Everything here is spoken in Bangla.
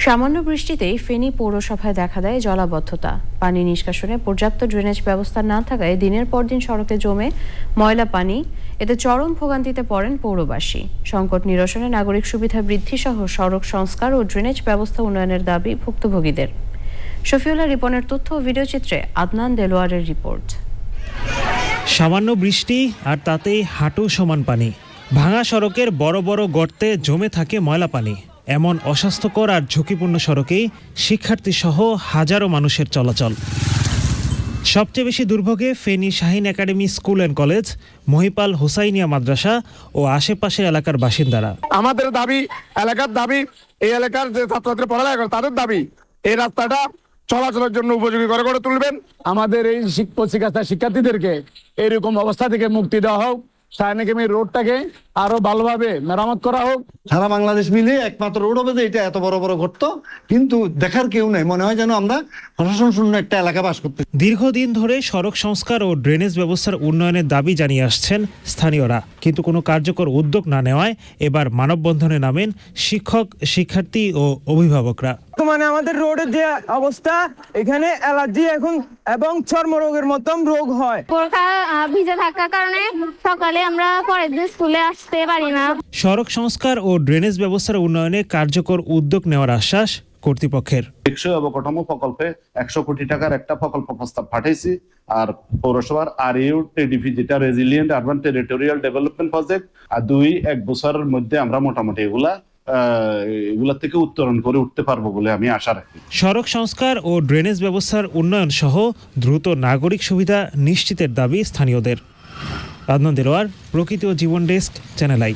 সামান্য বৃষ্টিতেই ফেনী পৌরসভায় দেখা দেয় জলাবদ্ধতা। পানি নিষ্কাশনে পর্যাপ্ত ড্রেনেজ ব্যবস্থা না থাকায় দিনের পর দিন সড়কে জমে ময়লা পানি। এতে চরম ভোগান্তিতে পড়েন পৌরবাসী। সংকট নিরসনে নাগরিক সুবিধা বৃদ্ধি সহ সড়ক সংস্কার ও ড্রেনেজ ব্যবস্থা উন্নয়নের দাবি ভুক্তভোগীদের। শফিউল্লাহ রিপনের তথ্য ও ভিডিওচিত্রে আদনান দেলোয়ারের রিপোর্ট। সামান্য বৃষ্টি আর তাতেই হাঁটু সমান পানি। ভাঙা সড়কের বড় বড় গর্তে জমে থাকে ময়লা পানি। এমন অস্বাস্থ্যকর আর ঝুঁকিপূর্ণ সড়কেই শিক্ষার্থী সহ হাজারো মানুষের চলাচল। সবচেয়ে বেশি দুর্ভোগে Feni Shahin academy school and college, Mahipal Hosainia Madrasa ও আশেপাশের এলাকার বাসিন্দারা। আমাদের দাবি, এলাকার দাবি, এই এলাকার যে ছাত্রছাত্রী পড়ালেখা করে তাদের দাবি, এই রাস্তাটা চলাচলের জন্য উপযোগী করে গড়ে তুলবেন। আমাদের এই শিক্ষার্থীদেরকে এরকম অবস্থা থেকে মুক্তি দেওয়া হোক। শাহিন একাডেমি রোডটাকে আরো ভালোভাবে মেরামত করা হোক। সারা বাংলাদেশ মিলে একমাত্র রোড হবে যে এটা এত বড় বড় গর্ত, কিন্তু দেখার কেউ নেই। মনে হয় যেন আমরা প্রশাসন শূন্য একটা এলাকা বাস করতে। দীর্ঘদিন ধরে সড়ক সংস্কার ও ড্রেনেজ ব্যবস্থার উন্নয়নের দাবি জানিয়ে আসছেন স্থানীয়রা, কিন্তু কোনো কার্যকর উদ্যোগ না নেওয়ায় এবার মানববন্ধনে নামেন শিক্ষক, শিক্ষার্থী ও অভিভাবকরা। মানে আমাদের রোডের যে অবস্থা, এখানে অ্যালার্জি এখন এবং চর্মরোগের মতন রোগ হয়। বোরখা ভিজে থাকার কারণে সকালে আমরা পরের দিন স্কুলে আসতে পারি না। সড়ক সংস্কার ও ড্রেনেজ ব্যবস্থার উন্নয়নে কার্যকর উদ্যোগ নেওয়ার আশ্বাস কর্তৃপক্ষের। টেকসই অবকাঠামো প্রকল্পে 100 কোটি টাকার একটা প্রকল্প প্রস্তাব পাঠাইছি। আর পৌরসভার RUTDP যেটা resilient urban territorial development project, আর 2-1 বছরের মধ্যে আমরা মোটামুটি এগুলা থেকে উত্তরণ করে উঠতে পারবো বলে আমি আশা রাখি। সড়ক সংস্কার ও ড্রেনেজ ব্যবস্থার উন্নয়ন সহ দ্রুত নাগরিক সুবিধা নিশ্চিতের দাবি স্থানীয়দের। আদনান দেলোয়ার, প্রকৃতি ও জীবন ডেস্ক, চ্যানেল আই।